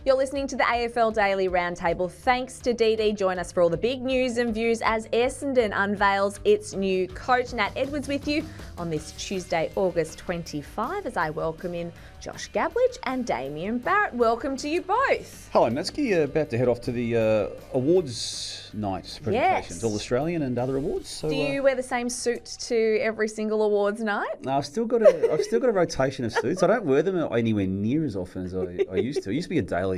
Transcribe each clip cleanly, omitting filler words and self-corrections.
You're listening to the AFL Daily Roundtable. Thanks to DD. Join us for all the big news and views as Essendon unveils its new coach. Nat Edwards with you on this Tuesday, August 25, as I welcome in Josh Gabelich and Damian Barrett. Welcome to you both. Hello, Natsuki. About to head off to the awards night presentations, Yes. All Australian and other awards. So, Do you wear the same suit to every single awards night? No, I've still got a rotation of suits. I don't wear them anywhere near as often as I used to. It used to be a daily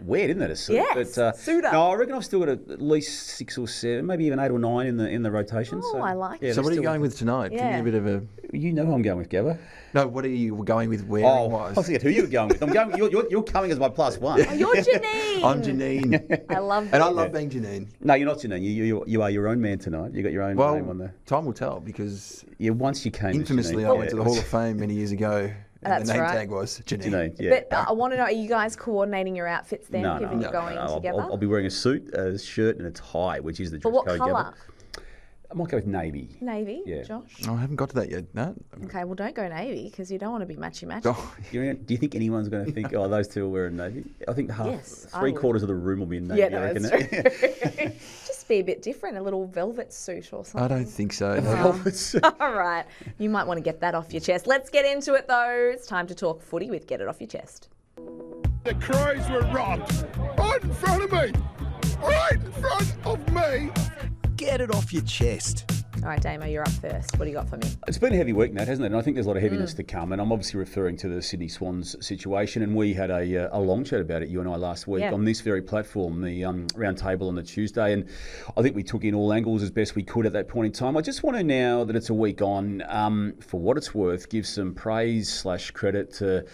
wear, didn't it? A suit. Yes, but, suit-up. No, I reckon I've still got at least 6 or 7, maybe even 8 or 9 in the rotation. Oh, I like yeah, it. So what are you still- going with tonight? Yeah. Give me a bit of a... You know who I'm going with, Gabba. No, what are you going with I wearing-wise? forget who you were going with. I'm going. You're coming as my plus one. Oh, you're Janine. I'm Janine. I love And that. I love being Janine. No, you're not Janine. You are your own man tonight. You got your own name on Well, there. time will tell because Yeah, once you came. as infamously Janine. I went to the Hall of Fame many years ago and That's the name right. tag was Janine. Janine, yeah. But I want to know, are you guys coordinating your outfits then, given you're going together? I'll be wearing a suit, a shirt, and a tie, which is the dress But what code. colour? Gabba. I might go with navy. Navy, Yeah. Josh? Oh, I haven't got to that yet. No. Okay, well, don't go navy because you don't want to be matchy-matchy. Oh, Do you think anyone's going to think, oh, those two are wearing navy? I think Yes, I three would. quarters of the room will be in navy. Yeah, I no, reckon. that's true. Just be a bit different, a little velvet suit or something. I don't think so. No. All right, you might want to get that off your chest. Let's get into it, though. It's time to talk footy with Get It Off Your Chest. The Crows were robbed right in front of me. Right in front of me. Get it off your chest. All right, Damo, you're up first. What do you got for me? It's been a heavy week, Nat, hasn't it? And I think there's a lot of heaviness to come. And I'm obviously referring to the Sydney Swans situation. And we had a long chat about it, you and I, last week Yeah. on this very platform, the round table on the Tuesday. And I think we took in all angles as best we could at that point in time. I just want to, now that it's a week on, for what it's worth, give some praise/credit to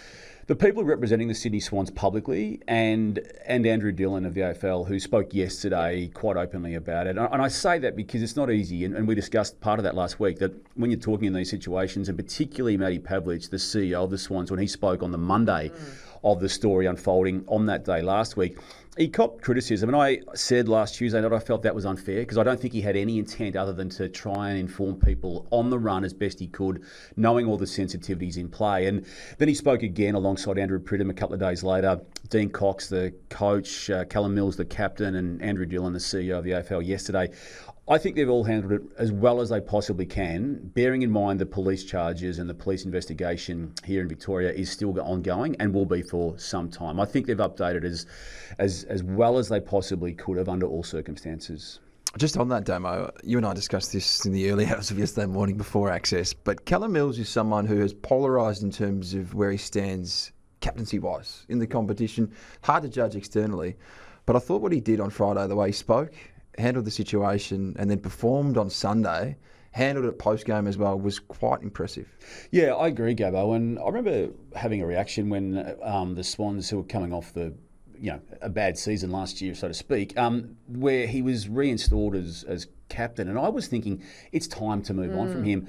the people representing the Sydney Swans publicly and Andrew Dillon of the AFL, who spoke yesterday quite openly about it. And I say that because it's not easy, and we discussed part of that last week, that when you're talking in these situations, and particularly Matty Pavlich, the CEO of the Swans, when he spoke on the Monday of the story unfolding on that day last week, he copped criticism. And I said last Tuesday that I felt that was unfair because I don't think he had any intent other than to try and inform people on the run as best he could, knowing all the sensitivities in play. And then he spoke again alongside Andrew Pridham a couple of days later, Dean Cox, the coach, Callum Mills, the captain, and Andrew Dillon, the CEO of the AFL yesterday. I think they've all handled it as well as they possibly can, bearing in mind the police charges and the police investigation here in Victoria is still ongoing and will be for some time. I think they've updated as well as they possibly could have under all circumstances. Just on that, Damo, you and I discussed this in the early hours of yesterday morning before Access, but Callum Mills is someone who has polarised in terms of where he stands captaincy-wise in the competition. Hard to judge externally, but I thought what he did on Friday, the way he spoke, handled the situation, and then performed on Sunday, handled it post-game as well, was quite impressive. Yeah, I agree, Gabbo. And I remember having a reaction when the Swans, who were coming off a bad season last year, so to speak, where he was reinstalled as captain. And I was thinking, it's time to move on from him.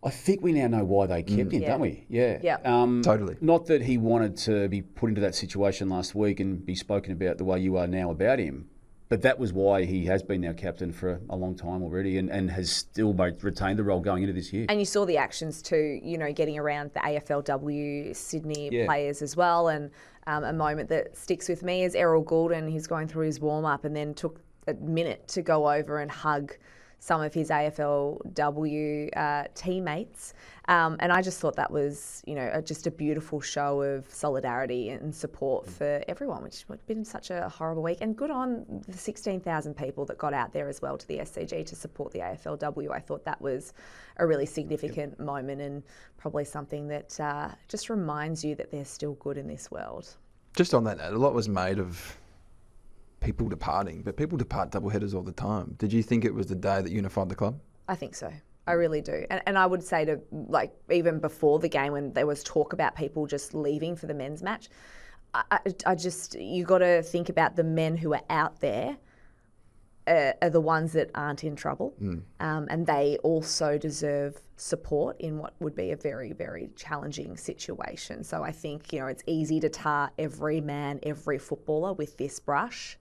I think we now know why they kept him, Yeah. don't we? Yeah. Yeah. Totally. Not that he wanted to be put into that situation last week and be spoken about the way you are now about him. But that was why he has been now captain for a long time already and has still retained the role going into this year. And you saw the actions too, getting around the AFLW Sydney players as well. And a moment that sticks with me is Errol Goulden. He's going through his warm-up and then took a minute to go over and hug some of his AFLW teammates. And I just thought that was, just a beautiful show of solidarity and support for everyone, which has been such a horrible week. And good on the 16,000 people that got out there as well to the SCG to support the AFLW. I thought that was a really significant moment and probably something that just reminds you that they're still good in this world. Just on that note, a lot was made of people departing, but people depart doubleheaders all the time. Did you think it was the day that unified the club? I think so. I really do. And I would say to, even before the game when there was talk about people just leaving for the men's match, you got to think about the men who are out there are the ones that aren't in trouble. And they also deserve support in what would be a very, very challenging situation. So I think, it's easy to tar every man, every footballer with this brush,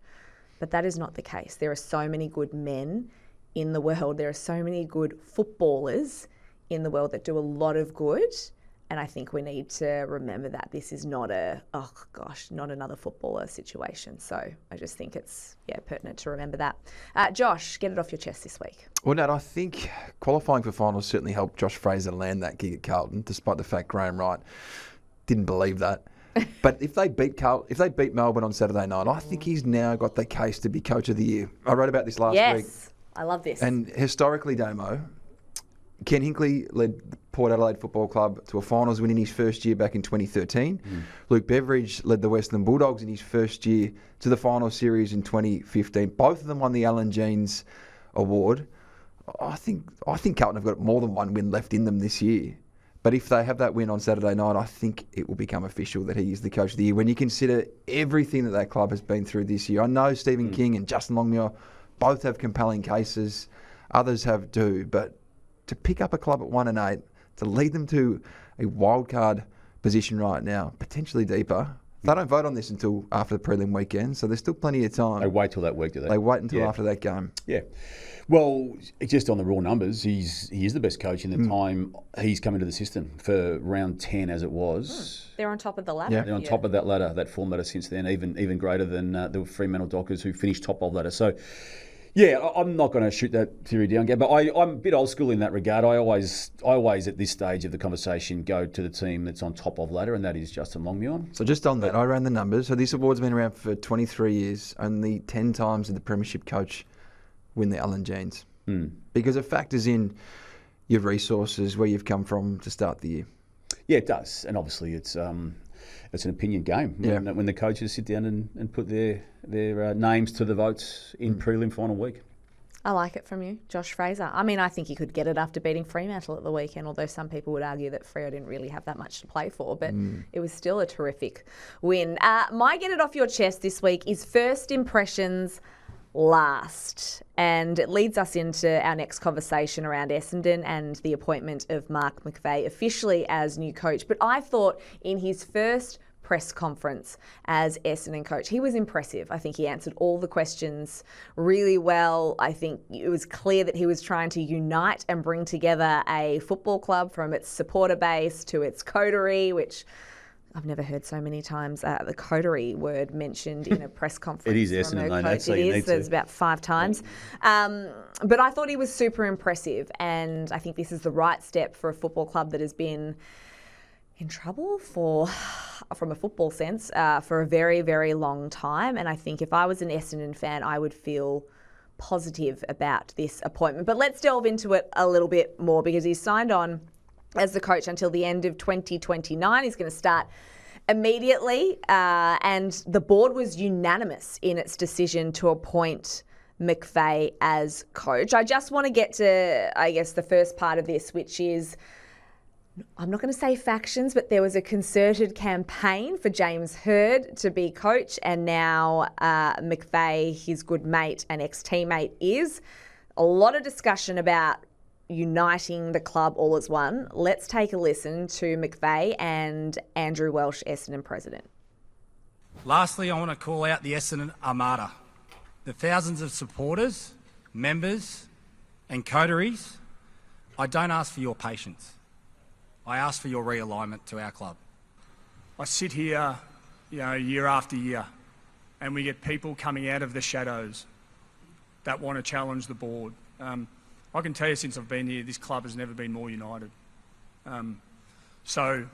but that is not the case. There are so many good men in the world. There are so many good footballers in the world that do a lot of good And I think we need to remember that this is not not another footballer situation. So I just think it's pertinent to remember that. Josh, get it off your chest this week. Well, Nat, I think qualifying for finals certainly helped Josh Fraser land that gig at Carlton, despite the fact Graham Wright didn't believe that. But if they beat Melbourne on Saturday night, I think he's now got the case to be Coach of the Year. I wrote about this last week. Yes, I love this. And historically, Damo, Ken Hinkley led Port Adelaide Football Club to a finals win in his first year back in 2013. Luke Beveridge led the Western Bulldogs in his first year to the final series in 2015. Both of them won the Alan Jeans Award. I think Carlton have got more than one win left in them this year. But if they have that win on Saturday night, I think it will become official that he is the Coach of the Year. When you consider everything that club has been through this year, I know Stephen King and Justin Longmuir both have compelling cases. Others have too, but to pick up a club at 1-8, to lead them to a wildcard position right now, potentially deeper. They don't vote on this until after the prelim weekend, so there's still plenty of time. They wait till that week, do they? They wait until after that game. Yeah. Well, just on the raw numbers, he is the best coach in the time he's come into the system for round 10 as it was. They're on top of the ladder. Yeah. They're on top of that ladder, that form ladder since then, even greater than the Fremantle Dockers who finished top of ladder. So, yeah, I'm not going to shoot that theory down, Gab, but I'm a bit old school in that regard. I always at this stage of the conversation go to the team that's on top of ladder, and that is Justin Longmuir. So just on that, I ran the numbers. So this award's been around for 23 years. Only 10 times did the premiership coach win the Allen Jeans. Because it factors in your resources, where you've come from to start the year. Yeah, it does. And obviously it's an opinion game when the coaches sit down and put their names to the votes in prelim final week. I like it from you, Josh Fraser. I mean, I think he could get it after beating Fremantle at the weekend, although some people would argue that Freo didn't really have that much to play for, but it was still a terrific win. My get it off your chest this week is first impressions last. And it leads us into our next conversation around Essendon and the appointment of Mark McVeigh officially as new coach. But I thought in his first press conference as Essendon coach, he was impressive. I think he answered all the questions really well. I think it was clear that he was trying to unite and bring together a football club from its supporter base to its coterie, which I've never heard so many times the coterie word mentioned in a press conference. It is Essendon, though, Nat, so it you is. There's about 5 times. But I thought he was super impressive, and I think this is the right step for a football club that has been in trouble from a football sense, for a very, very long time. And I think if I was an Essendon fan, I would feel positive about this appointment. But let's delve into it a little bit more, because he's signed on as the coach until the end of 2029. He's going to start immediately, and the board was unanimous in its decision to appoint McVeigh as coach. I just want to get to, I guess, the first part of this, which is, I'm not going to say factions, but there was a concerted campaign for James Hird to be coach, and now McVeigh, his good mate and ex-teammate, is. A lot of discussion about uniting the club all as one. Let's take a listen to McVeigh and Andrew Welsh, Essendon president. Lastly, I want to call out the Essendon ARMADA, the thousands of supporters, members and coteries. I don't ask for your patience. I ask for your realignment to our club. I sit here, year after year, and we get people coming out of the shadows that want to challenge the board. I can tell you, since I've been here, this club has never been more united. So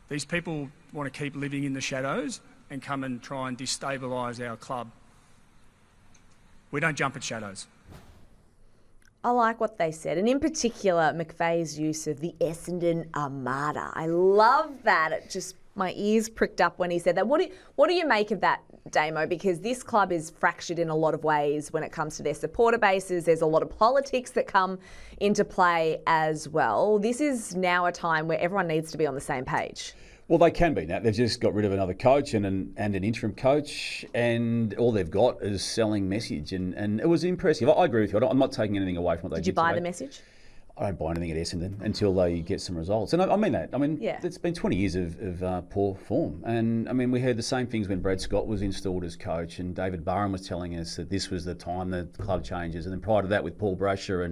these people want to keep living in the shadows and come and try and destabilise our club. We don't jump at shadows. I like what they said, and in particular, McVeigh's use of the Essendon ARMADA. I love that. It just, my ears pricked up when he said that. What do you make of that, Damo? Because this club is fractured in a lot of ways when it comes to their supporter bases. There's a lot of politics that come into play as well. This is now a time where everyone needs to be on the same page. Well, they can be now. They've just got rid of another coach and an interim coach, and all they've got is selling message. And it was impressive. I agree with you. I'm not taking anything away from what they did. Did you buy the message? I don't buy anything at Essendon until they get some results. And I mean that. I mean, it's been 20 years of poor form. And, I mean, we heard the same things when Brad Scott was installed as coach, and David Barham was telling us that this was the time the club changes. And then prior to that with Paul Brasher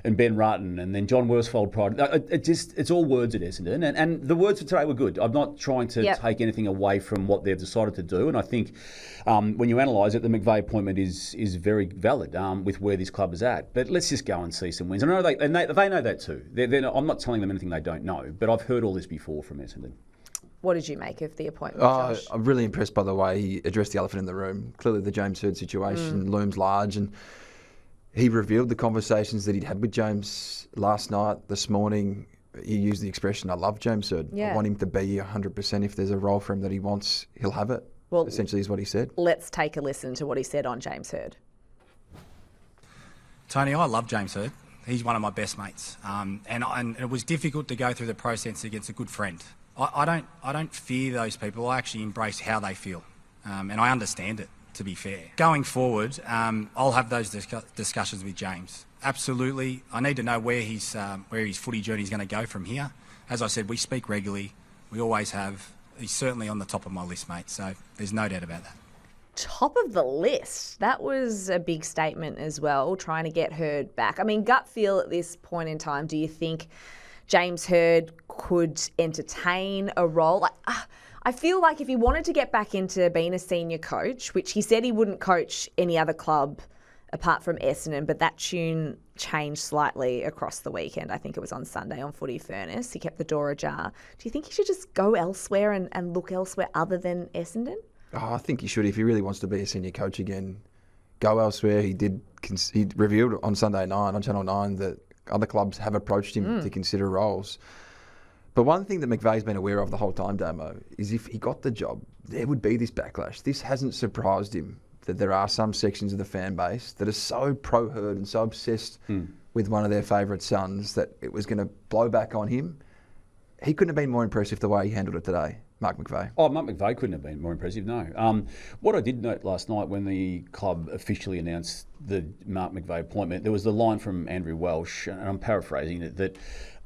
and Ben Rutten, and then John Worsfold prior to that. It's all words at Essendon. And the words for today were good. I'm not trying to take anything away from what they've decided to do. And I think when you analyse it, the McVeigh appointment is very valid with where this club is at. But let's just go and see some wins. I know they know that too. I'm not telling them anything they don't know, but I've heard all this before from Essendon. What did you make of the appointment, Josh? I'm really impressed by the way he addressed the elephant in the room. Clearly the James Hird situation looms large, and he revealed the conversations that he'd had with James last night, this morning. He used the expression, I love James Hird. I want him to be 100%. If there's a role for him that he wants, he'll have it. Well, essentially is what he said. Let's take a listen to what he said on James Hird. Tony, I love James Hird. He's one of my best mates, and it was difficult to go through the process against a good friend. I don't fear those people. I actually embrace how they feel, and I understand it. To be fair, going forward, I'll have those discussions with James. Absolutely, I need to know where his footy journey is going to go from here. As I said, we speak regularly. We always have. He's certainly on the top of my list, mate. So there's no doubt about that. Top of the list. That was a big statement as well, trying to get Hird back. I mean, gut feel at this point in time, do you think James Hird could entertain a role? I feel like if he wanted to get back into being a senior coach, which he said he wouldn't coach any other club apart from Essendon, but that tune changed slightly across the weekend. I think it was on Sunday on Footy Furnace. He kept the door ajar. Do you think he should just go elsewhere and look elsewhere other than Essendon? I think he should. If he really wants to be a senior coach again, go elsewhere. He revealed on Sunday night on Channel 9 that other clubs have approached him to consider roles. But one thing that McVeigh's been aware of the whole time, Damo, is if he got the job, there would be this backlash. This hasn't surprised him that there are some sections of the fan base that are so pro-Hird and so obsessed with one of their favourite sons that it was going to blow back on him. He couldn't have been more impressive the way he handled it today, Mark McVeigh. Oh, Mark McVeigh couldn't have been more impressive, no. What I did note last night when the club officially announced the Mark McVeigh appointment, there was the line from Andrew Welsh, and I'm paraphrasing it, that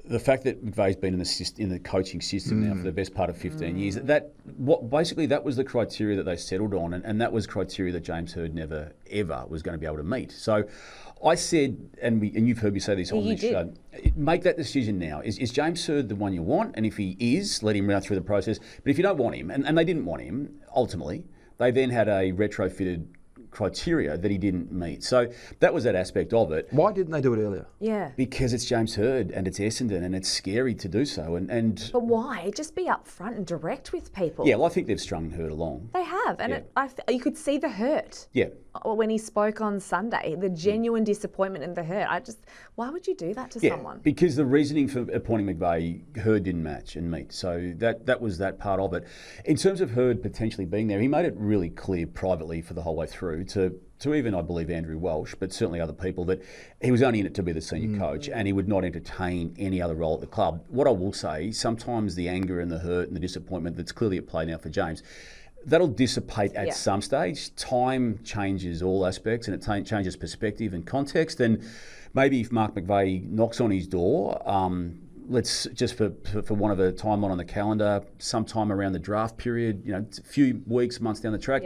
the fact that McVeigh's been in the coaching system now for the best part of 15 years, that was the criteria that they settled on, and that was criteria that James Hird never, ever was going to be able to meet. So I said, and you've heard me say this on this show, make that decision now. Is James Hird the one you want? And if he is, let him run through the process. But if you don't want him, and they didn't want him, ultimately, they then had a retrofitted criteria that he didn't meet. So that was that aspect of it. Why didn't they do it earlier? Yeah. Because it's James Hird and it's Essendon and it's scary to do so. But why? Just be upfront and direct with people. Yeah, well, I think they've strung Hird along. They have, and you could see the hurt. Yeah. When he spoke on Sunday, the genuine disappointment and the hurt. Why would you do that to someone? Because the reasoning for appointing McVeigh, Hird didn't match and meet. So that was that part of it. In terms of Hird potentially being there, he made it really clear privately for the whole way through to even, I believe, Andrew Welsh, but certainly other people, that he was only in it to be the senior coach and he would not entertain any other role at the club. What I will say, sometimes the anger and the hurt and the disappointment that's clearly at play now for James, that'll dissipate at some stage. Time changes all aspects and it changes perspective and context. And maybe if Mark McVeigh knocks on his door, let's just for want of a timeline on the calendar, sometime around the draft period, a few weeks, months down the track,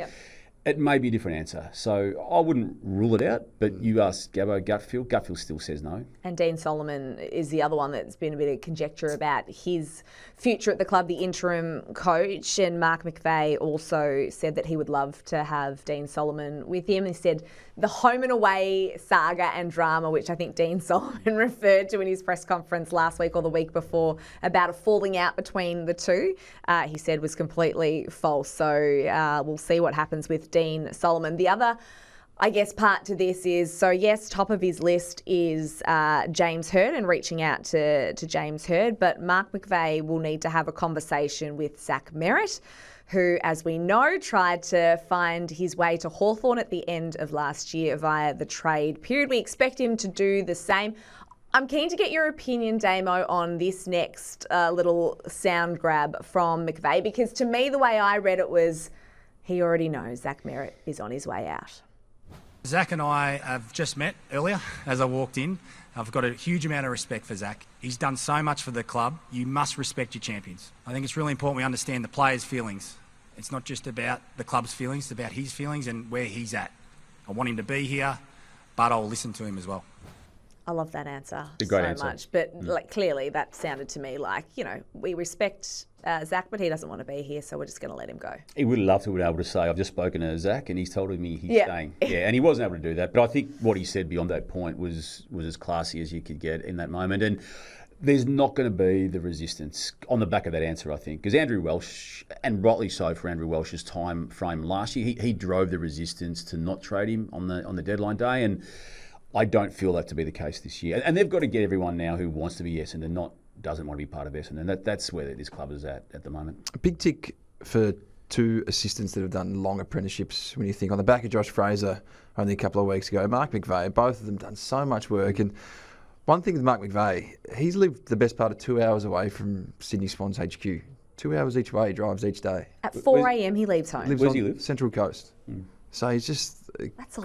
it may be a different answer. So I wouldn't rule it out, but you ask Gabbo, gut feel still says no. And Dean Solomon is the other one that's been a bit of conjecture about his future at the club, the interim coach. And Mark McVeigh also said that he would love to have Dean Solomon with him. He said the home and away saga and drama, which I think Dean Solomon referred to in his press conference last week or the week before about a falling out between the two, he said was completely false. So we'll see what happens with Dean Solomon. The other, I guess, part to this is, so yes, top of his list is James Hird and reaching out to James Hird, but Mark McVeigh will need to have a conversation with Zach Merritt, who, as we know, tried to find his way to Hawthorn at the end of last year via the trade period. We expect him to do the same. I'm keen to get your opinion, Damo, on this next little sound grab from McVeigh, because to me, the way I read it was he already knows Zach Merritt is on his way out. Zach and I have just met earlier as I walked in. I've got a huge amount of respect for Zach. He's done so much for the club. You must respect your champions. I think it's really important we understand the players' feelings. It's not just about the club's feelings, it's about his feelings and where he's at. I want him to be here, but I'll listen to him as well. I love that answer much. But clearly that sounded to me like, we respect Zach, but he doesn't want to be here, so we're just going to let him go. He would love to be able to say, I've just spoken to Zach and he's told me he's staying. Yeah, and he wasn't able to do that. But I think what he said beyond that point was as classy as you could get in that moment. And there's not going to be the resistance on the back of that answer, I think. Because Andrew Welsh, and rightly so for Andrew Welsh's time frame last year, he drove the resistance to not trade him on the deadline day. And I don't feel that to be the case this year. And they've got to get everyone now who wants to be Essendon, doesn't want to be part of Essendon. That's where this club is at the moment. A big tick for two assistants that have done long apprenticeships when you think on the back of Josh Fraser only a couple of weeks ago. Mark McVeigh, both of them done so much work. And one thing with Mark McVeigh, he's lived the best part of 2 hours away from Sydney Swans HQ. 2 hours each way he drives each day. At 4 a.m. he leaves home. Lives Where on does he live? Central Coast. So he's just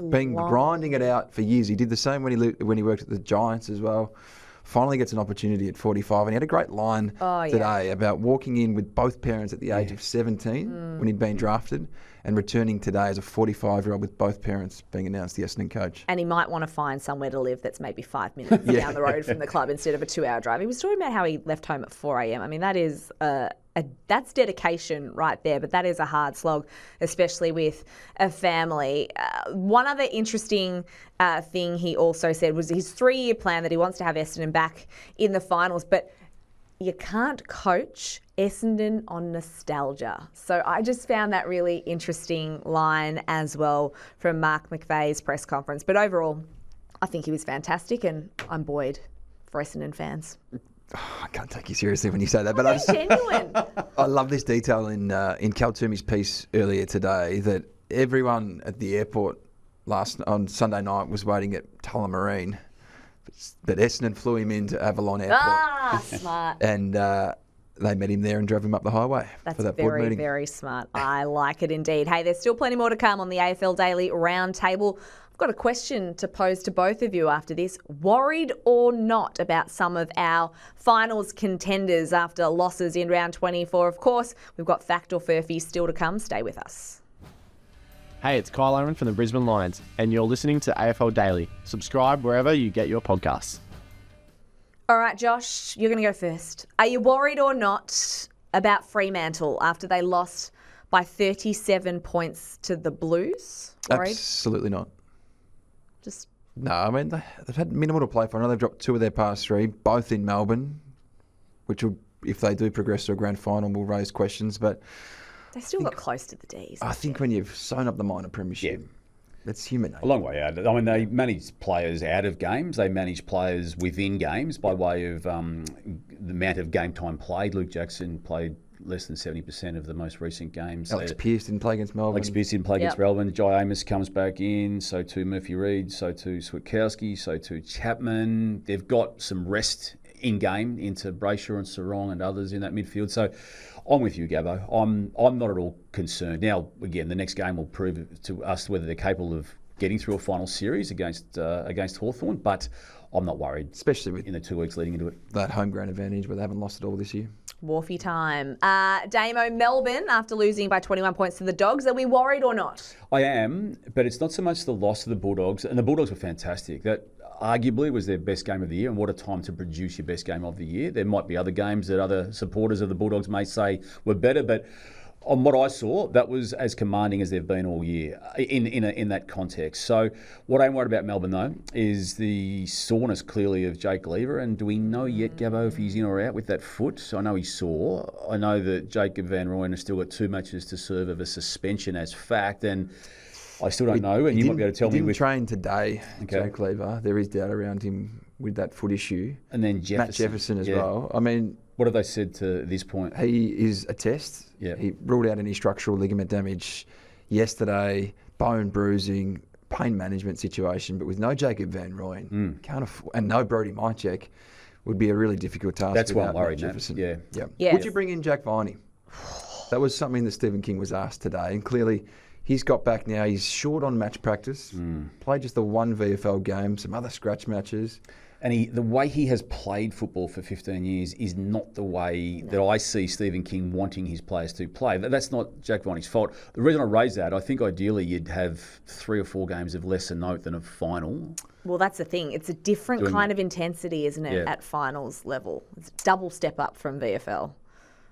been grinding it out for years. He did the same when he worked at the Giants as well. Finally gets an opportunity at 45, and he had a great line today about walking in with both parents at the age of 17 when he'd been drafted, and returning today as a 45-year-old with both parents being announced the Essendon coach. And he might want to find somewhere to live that's maybe 5 minutes down the road from the club instead of a 2-hour drive. He was talking about how he left home at 4 a.m. I mean, that is that's dedication right there, but that is a hard slog, especially with a family. One other interesting thing he also said was his 3-year plan that he wants to have Essendon back in the finals, but you can't coach Essendon on nostalgia. So I just found that really interesting line as well from Mark McVeigh's press conference. But overall, I think he was fantastic, and I'm buoyed for Essendon fans. I can't take you seriously when you say that, but That's genuine. I love this detail in Cal Toomey's piece earlier today that everyone at the airport on Sunday night was waiting at Tullamarine, but Essendon flew him into Avalon Airport. Smart. And they met him there and drove him up the highway for that board meeting. Very smart. I like it indeed. Hey, there's still plenty more to come on the AFL Daily Roundtable. I've got a question to pose to both of you after this. Worried or not about some of our finals contenders after losses in round 24? Of course, we've got Fact or Furphy still to come. Stay with us. Hey, it's Kyle Aaron from the Brisbane Lions, and you're listening to AFL Daily. Subscribe wherever you get your podcasts. All right, Josh, you're going to go first. Are you worried or not about Fremantle after they lost by 37 points to the Blues? Worried? Absolutely not. No, I mean, they've had minimal to play for. I know they've dropped 2 of their past 3, both in Melbourne, which will, if they do progress to a grand final, will raise questions. But they still got close to the Ds. I think when you've sewn up the minor premiership, that's human nature. A long way out. I mean, they manage players out of games. They manage players within games by way of the amount of game time played. Luke Jackson played less than 70% of the most recent games. Alex Pearce didn't play against Melbourne. Against Melbourne. Jai Amos comes back in, so too Murphy Reid, so too Switkowski, so too Chapman. They've got some rest in game into Brayshaw and Sarong and others in that midfield. So I'm with you, Gabbo. I'm not at all concerned. Now, again, the next game will prove to us whether they're capable of getting through a final series against Hawthorn, but I'm not worried, especially in the 2 weeks leading into it. That home ground advantage where they haven't lost it all this year. Wharfy time. Damo, Melbourne, after losing by 21 points to the Dogs, are we worried or not? I am, but it's not so much the loss of the Bulldogs, and the Bulldogs were fantastic. That arguably was their best game of the year, and what a time to produce your best game of the year. There might be other games that other supporters of the Bulldogs may say were better, but on what I saw, that was as commanding as they've been all year in that context. So what I'm worried about Melbourne, though, is the soreness clearly of Jake Lever. And do we know yet, Gabbo, if he's in or out with that foot? I know he's sore. I know that Jacob Van Rooyen has still got 2 matches to serve of a suspension as fact, and I still don't know. And you might be able to tell me. He didn't train today, Jake Lever. There is doubt around him with that foot issue. And then Matt Jefferson as well. I mean, what have they said to this point? He is a test. Yeah. He ruled out any structural ligament damage yesterday, bone bruising, pain management situation, but with no Jacob Van Rooyen, and no Brody Mychek, would be a really difficult task. That's why I'm worried, worried, Jefferson. Yeah. Would you bring in Jack Viney? That was something that Stephen King was asked today, and clearly he's got back now. He's short on match practice, played just the 1 VFL game, some other scratch matches. And the way he has played football for 15 years is not the way that I see Stephen King wanting his players to play. That's not Jack Viney's fault. The reason I raise that, I think ideally you'd have 3 or 4 games of lesser note than a final. Well, that's the thing. It's a different kind of intensity, isn't it, at finals level? It's a double step up from VFL.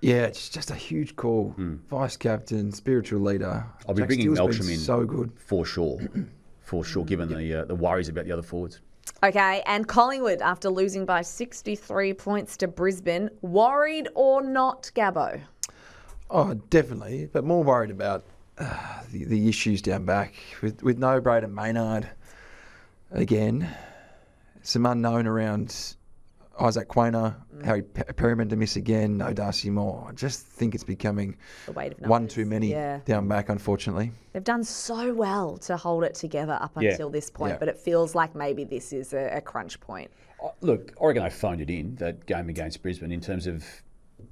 Yeah, it's just a huge call. Vice captain, spiritual leader. I'll be bringing Melksham in so good. For sure. For sure, given the worries about the other forwards. Okay, and Collingwood, after losing by 63 points to Brisbane, worried or not, Gabbo? Oh, definitely, but more worried about the issues down back with no Braden Maynard again. Some unknown around Isaac Quainer, Harry Perryman to miss again, no Darcy Moore. I just think it's becoming the weight of one too many down back, unfortunately. They've done so well to hold it together up until this point, but it feels like maybe this is a crunch point. Look, I reckon I phoned it in, that game against Brisbane, in terms of,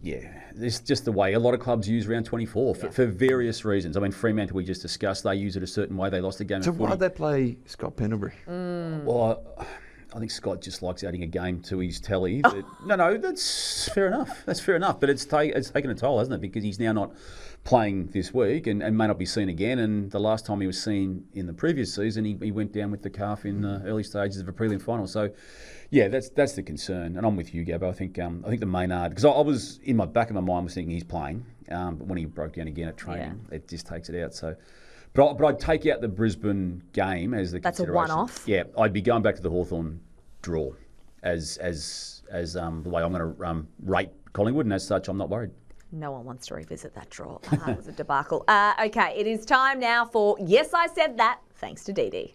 it's just the way a lot of clubs use round 24 for various reasons. I mean, Fremantle, we just discussed, they use it a certain way. They lost a game of footy. So why'd they play Scott Pendlebury? Well, I think Scott just likes adding a game to his tally. But no, that's fair enough. That's fair enough. But it's taken a toll, hasn't it? Because he's now not playing this week and may not be seen again. And the last time he was seen in the previous season, he went down with the calf in the early stages of a prelim final. So, that's the concern. And I'm with you, Gabbo. I think the Maynard, because I was in my back of my mind was thinking he's playing, but when he broke down again at training, it just takes it out. So. But I'd take out the Brisbane game as the consideration. That's a one-off? Yeah, I'd be going back to the Hawthorn draw as the way I'm going to rate Collingwood, and as such, I'm not worried. No one wants to revisit that draw. It was a debacle. Okay, it is time now for Yes, I Said That, thanks to Dee Dee.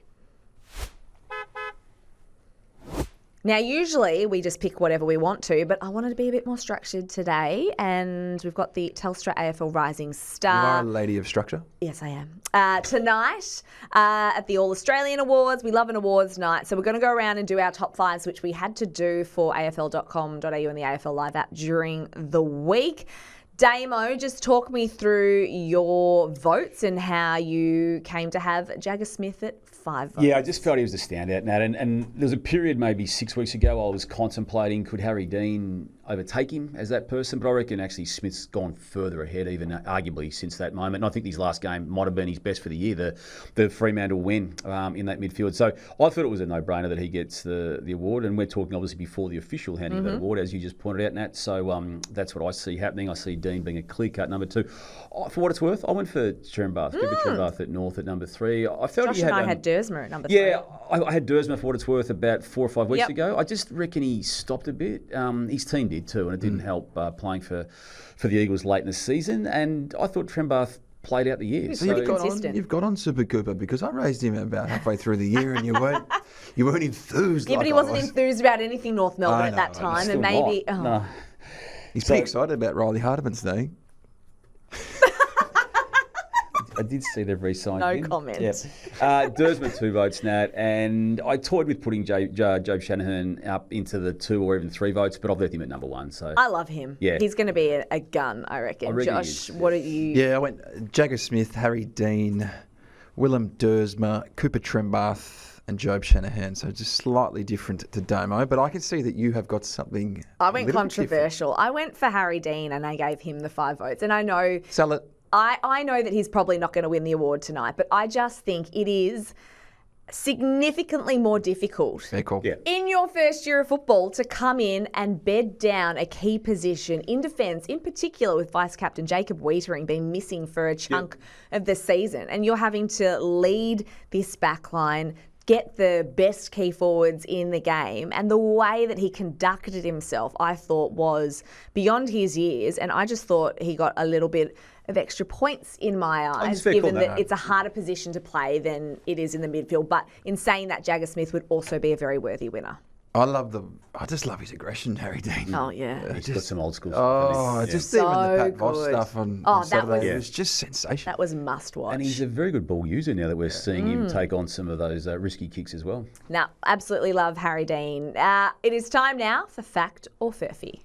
Now, usually we just pick whatever we want to, but I wanted to be a bit more structured today, and we've got the Telstra AFL Rising Star. You are a lady of structure. Yes, I am. Tonight at the All Australian Awards, we love an awards night, so we're going to go around and do our top 5s, which we had to do for afl.com.au and the AFL Live app during the week. Damo, just talk me through your votes and how you came to have Jagger Smith at 5 votes. Yeah, I just felt he was a standout, Nat. And there was a period maybe 6 weeks ago I was contemplating, could Harry Dean overtake him as that person? But I reckon actually Smith's gone further ahead, even arguably since that moment. And I think his last game might have been his best for the year, the Fremantle win in that midfield. So I thought it was a no-brainer that he gets the award. And we're talking obviously before the official handing of that award, as you just pointed out, Nat. So that's what I see happening. I see Dean being a clear-cut number 2. For what it's worth, I went for Cherrenbath, Cherrenbath at North at number 3. I felt Josh he and had, I had Dersmer at number 3. Yeah, I had Dersmer, for what it's worth, about 4 or 5 weeks ago. I just reckon he stopped a bit. His team did too, and it didn't help playing for the Eagles late in the season. And I thought Cherrenbath played out the year. So you've got on Super Cooper, because I raised him about halfway through the year and you weren't enthused. Yeah, but he wasn't enthused about anything North Melbourne at that time, and maybe no. He's pretty excited about Riley Hardiman staying. I did see they've re-signed him. No comment. Yep. Dersmer 2 votes, Nat, and I toyed with putting Jobe Shanahan up into the 2 or even 3 votes, but I've left him at number 1. So I love him. Yeah, he's going to be a gun, I reckon. Josh, what are you? Yeah, I went Jagger Smith, Harry Dean, Willem Dersmer, Cooper Cherrenbath, and Jobe Shanahan. So just slightly different to Damo, but I can see that you have got something. I went controversial. I went for Harry Dean, and I gave him the 5 votes. And I know. Sell it. I know that he's probably not going to win the award tonight, but I just think it is significantly more difficult in your first year of football to come in and bed down a key position in defence, in particular with Vice-Captain Jacob Weitering being missing for a chunk of the season. And you're having to lead this backline, get the best key forwards in the game. And the way that he conducted himself, I thought, was beyond his years. And I just thought he got a little bit of extra points in my eyes, given that it's a harder position to play than it is in the midfield. But in saying that, Jagger Smith would also be a very worthy winner. I just love his aggression, Harry Dean. Oh, yeah. He's got some old school stuff. Just even the Pat Voss stuff on Saturday. It was just sensational. That was must watch. And he's a very good ball user now that we're seeing him take on some of those risky kicks as well. Now, absolutely love Harry Dean. It is time now for Fact or Furphy.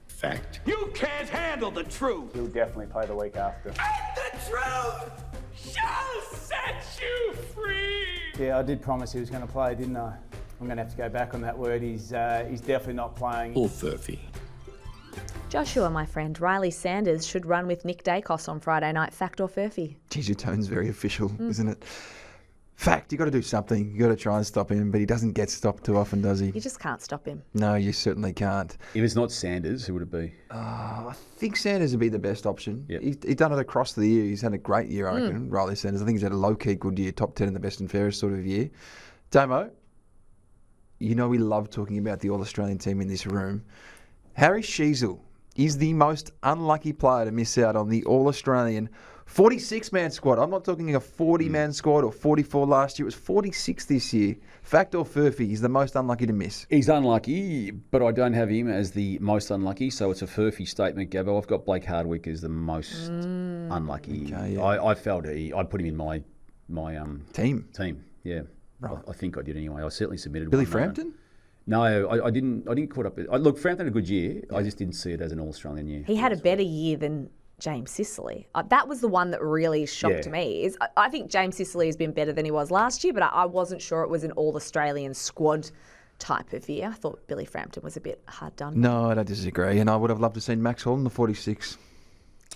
Fact. You can't handle the truth. He'll definitely play the week after. And the truth shall set you free. Yeah, I did promise he was going to play, didn't I? I'm going to have to go back on that word. He's definitely not playing. Or Furphy. Joshua, my friend, Riley Sanders should run with Nick Dacos on Friday night. Fact or Furphy? Geez, your tone's very official, isn't it? Fact, you got to do something. You got to try and stop him, but he doesn't get stopped too often, does he? You just can't stop him. No, you certainly can't. If it's not Sanders, who would it be? I think Sanders would be the best option. Yep. He's done it across the year. He's had a great year, I reckon, Riley Sanders. I think he's had a low-key good year, top 10 in the best and fairest sort of year. Damo, you know we love talking about the All-Australian team in this room. Harry Sheezel is the most unlucky player to miss out on the All-Australian 46-man squad. I'm not talking a 40-man squad or 44 last year. It was 46 this year. Fact or Furphy, he's the most unlucky to miss. He's unlucky, but I don't have him as the most unlucky, so it's a Furphy statement, Gabbo. I've got Blake Hardwick as the most unlucky. Okay, yeah. I felt I'd put him in my Team. Yeah, Right. I think I did anyway. I certainly submitted Billy one. Frampton? No, I didn't caught up. Look, Frampton had a good year. I just didn't see it as an All-Australian year. He had a better year than James Sicily. That was the one that really shocked me. I think James Sicily has been better than he was last year, but I wasn't sure it was an All-Australian squad type of year. I thought Billy Frampton was a bit hard done. No, I don't disagree. And I would have loved to have seen Max Hall in the 46.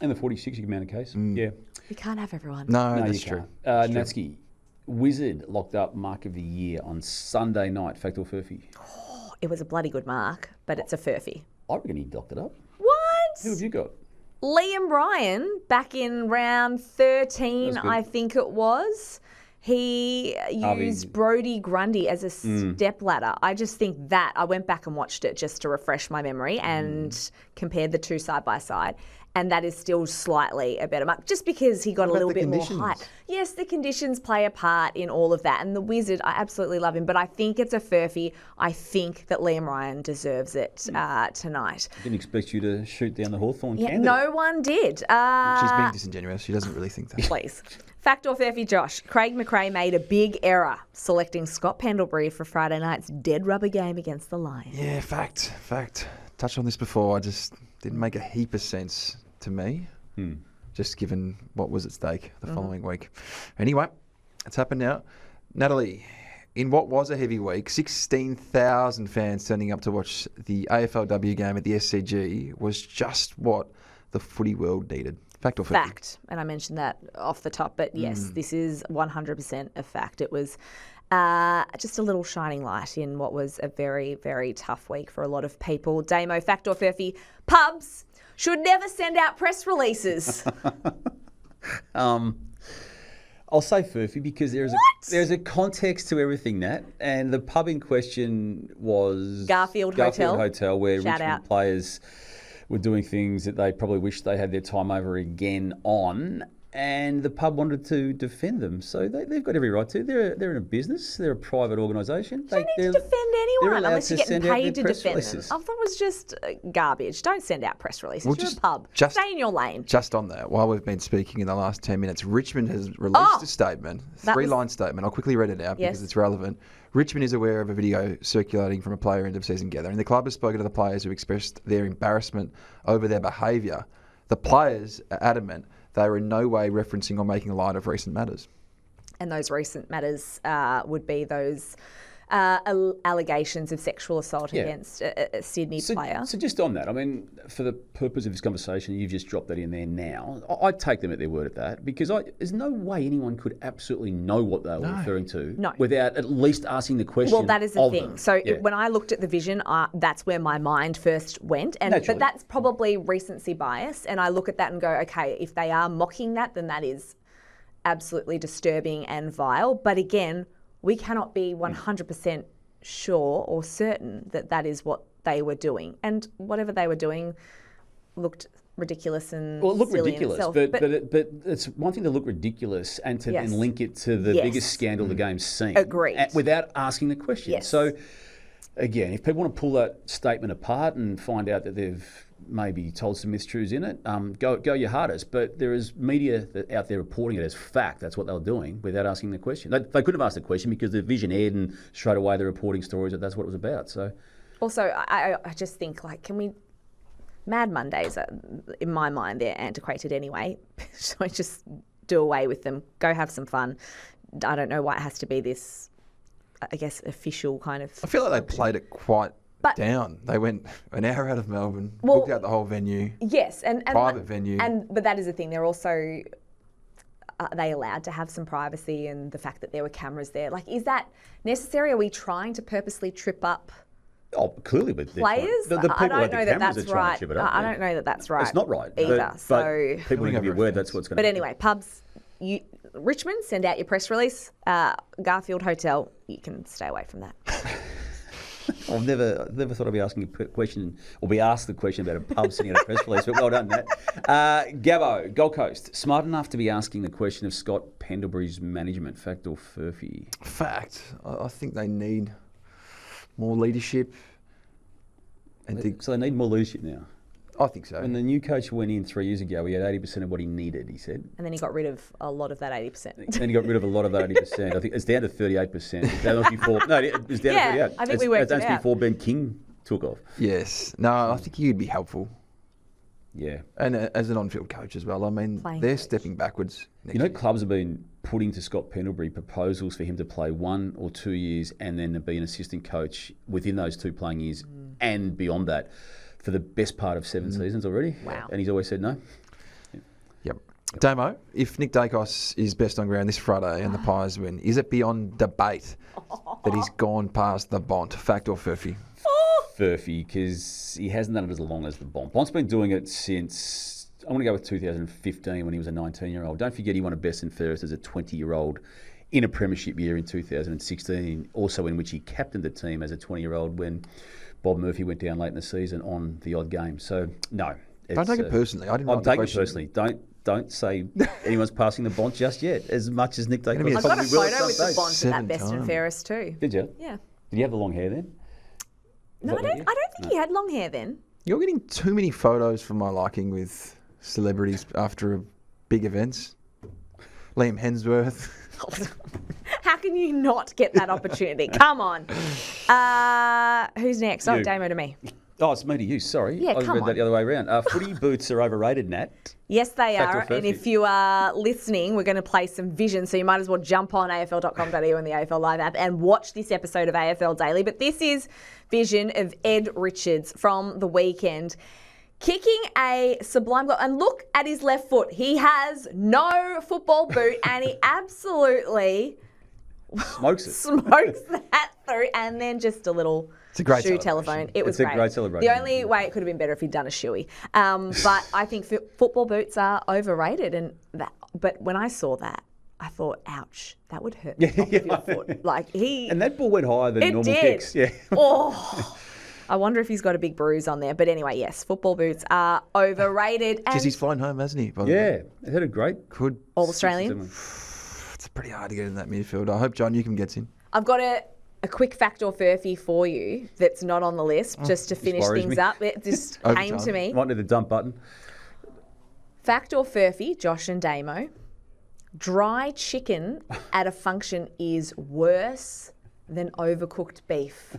And the 46, you can mount a case. Yeah. You can't have everyone. No, No, that's you true. can't. Natsky, Wizard locked up Mark of the Year on Sunday night. Fact or Furphy? It was a bloody good mark, but it's a Furphy. I reckon he locked it up. What? Who have you got? Liam Ryan, back in round 13, That's good. I think it was, he used Brodie Grundy as a step ladder. I just think that, I went back and watched it just to refresh my memory and compared the two side by side. And that is still slightly a better mark, just because he got a little bit more height. Yes, the conditions play a part in all of that. And the Wizard, I absolutely love him, but I think it's a Furphy. I think that Liam Ryan deserves it tonight. I didn't expect you to shoot down the Hawthorn Yeah, candidate. no one did. She's being disingenuous. She doesn't really think that. Please. Fact or Furphy, Josh? Craig McRae made a big error selecting Scott Pendlebury for Friday night's dead rubber game against the Lions. Yeah, fact. Touched on this before. I just didn't make a heap of sense to me, just given what was at stake the following week. Anyway, it's happened now. Natalie, in what was a heavy week, 16,000 fans turning up to watch the AFLW game at the SCG was just what the footy world needed. Fact or Furphy? Fact. And I mentioned that off the top, but yes, this is 100% a fact. It was just a little shining light in what was a very, very tough week for a lot of people. Damo, fact or Furphy, pubs should never send out press releases. I'll say Furphy because there's a context to everything, Nat. And the pub in question was Garfield Hotel, where Shout Richmond out. players were doing things that they probably wish they had their time over again on. And the pub wanted to defend them. So they've got every right to. They're in a business. They're a private organisation. You don't need to defend anyone unless you're getting paid to defend releases. them. I thought it was just garbage. Don't send out press releases. You're a pub. Stay in your lane. Just on that, while we've been speaking in the last 10 minutes, Richmond has released a statement, three-line statement. I'll quickly read it out because it's relevant. Richmond is aware of a video circulating from a player end-of-season gathering. The club has spoken to the players who expressed their embarrassment over their behaviour. The players are adamant they are in no way referencing or making light of recent matters. And those recent matters would be those allegations of sexual assault against a Sydney player. So just on that, I mean, for the purpose of this conversation, you've just dropped that in there now. I'd take them at their word at that because there's no way anyone could absolutely know what they were referring to without at least asking the question. Well, that is the thing. Them. So when I looked at the vision, that's where my mind first went. But that's probably recency bias. And I look at that and go, okay, if they are mocking that, then that is absolutely disturbing and vile. But again, we cannot be 100% sure or certain that that is what they were doing. And whatever they were doing looked ridiculous and silly in itself. But it's one thing to look ridiculous and to then link it to the biggest scandal the game's seen. Agreed. Without asking the question. Yes. So, again, if people want to pull that statement apart and find out that they've maybe told some mistruths in it, go your hardest. But there is media out there reporting it as fact. That's what they were doing without asking the question. They couldn't have asked the question because the vision aired and straight away they're reporting stories that that's what it was about. So, also, I just think, can we... Mad Mondays, in my mind, they're antiquated anyway. So just do away with them. Go have some fun. I don't know why it has to be this I guess, official kind of. I feel like they played it quite down. They went an hour out of Melbourne, booked out the whole venue. Yes, and private venue. But that is the thing. They're also are they allowed to have some privacy, and the fact that there were cameras there. Like, is that necessary? Are we trying to purposely trip up? Oh, clearly, but players. I don't know that that's right. I don't know that that's right. It's not right either. But people need to be aware that's what's going to happen. But anyway, pubs. Richmond, send out your press release. Garfield Hotel, you can stay away from that. I've never thought I'd be asking a question or be asked the question about a pub sending out a press release, but well done, Nat. Gabbo, Gold Coast, smart enough to be asking the question of Scott Pendlebury's management, fact or furphy? Fact. I think they need more leadership. So they need more leadership now? I think so. When the new coach went in 3 years ago, he had 80% of what he needed, he said. And then he got rid of a lot of that 80%. Then he got rid of a lot of that 80%. I think it's down to 38%. That was before. No, it was down to 38%. I think we worked it out. That's before Ben King took off. Yes. No, I think he'd be helpful. Yeah. And as an on-field coach as well. I mean, they're stepping backwards. Clubs have been putting to Scott Pendlebury proposals for him to play 1 or 2 years and then to be an assistant coach within those 2 playing years and beyond that for the best part of 7 seasons already. Wow. And he's always said no. Yep. Damo, if Nick Dacos is best on ground this Friday and the Pies win, is it beyond debate that he's gone past the Bont? Fact or furphy? Furphy, because he hasn't done it as long as the Bont. Bont's been doing it since, I'm going to go with 2015 when he was a 19-year-old. Don't forget he won a best and fairest as a 20-year-old in a premiership year in 2016, also in which he captained the team as a 20-year-old when Bob Murphy went down late in the season on the odd game. So, no. Don't take it personally. I didn't I'll take it personally. Don't say anyone's passing the Bont just yet, as much as Nick Dacos I got a probably will photo with the Bont at that 7 best and fairest too. Did you? Yeah. Did you have the long hair then? No, I don't think he had long hair then. You're getting too many photos for my liking with celebrities after big events. Liam Hemsworth. How can you not get that opportunity? Come on. Who's next? Oh, Damo to me. Oh, it's me to you. Sorry. Yeah, I read that the other way around. Footy boots are overrated, Nat. Yes, they Fact or are. furphy? And if you are listening, we're going to play some vision. So you might as well jump on AFL.com.au and the AFL Live app and watch this episode of AFL Daily. But this is vision of Ed Richards from the weekend. Kicking a sublime goal. And look at his left foot. He has no football boot and he absolutely smokes that through. And then just a little shoe telephone. It was great. It's a great celebration. The only way it could have been better if he'd done a shoey. But I think football boots are overrated. But when I saw that, I thought, ouch, that would hurt the top of your foot. And that ball went higher than normal kicks. Yeah. Oh. I wonder if he's got a big bruise on there. But anyway, yes, football boots are overrated. Because he's flying home, hasn't he? Yeah, he had a great... All Australian. It's pretty hard to get in that midfield. I hope John Newcombe gets in. I've got a quick fact or furphy for you that's not on the list, just to finish things up. It just came to me. Might need the dump button. Fact or furphy, Josh and Damo. Dry chicken at a function is worse than overcooked beef.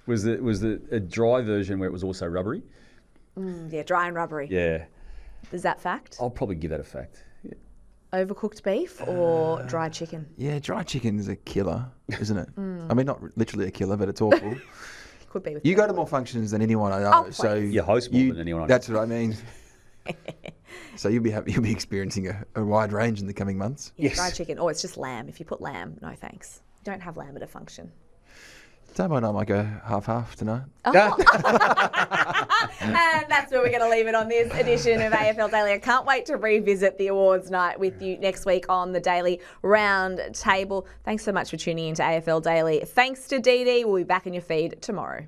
Was the a dry version where it was also rubbery? Yeah, dry and rubbery. Yeah. Is that fact? I'll probably give that a fact. Yeah. Overcooked beef or dry chicken? Yeah, dry chicken is a killer, isn't it? I mean, not literally a killer, but it's awful. Could be with you go to more functions than anyone I know, so you host more than anyone I know. That's what I mean. So you'll be experiencing a wide range in the coming months. Yeah, yes. Dry chicken, or it's just lamb. If you put lamb, no thanks. You don't have lamb at a function. Damo and I might go half-half tonight. Oh. And that's where we're going to leave it on this edition of AFL Daily. I can't wait to revisit the awards night with you next week on the Daily Round Table. Thanks so much for tuning in to AFL Daily. Thanks to Dee Dee. We'll be back in your feed tomorrow.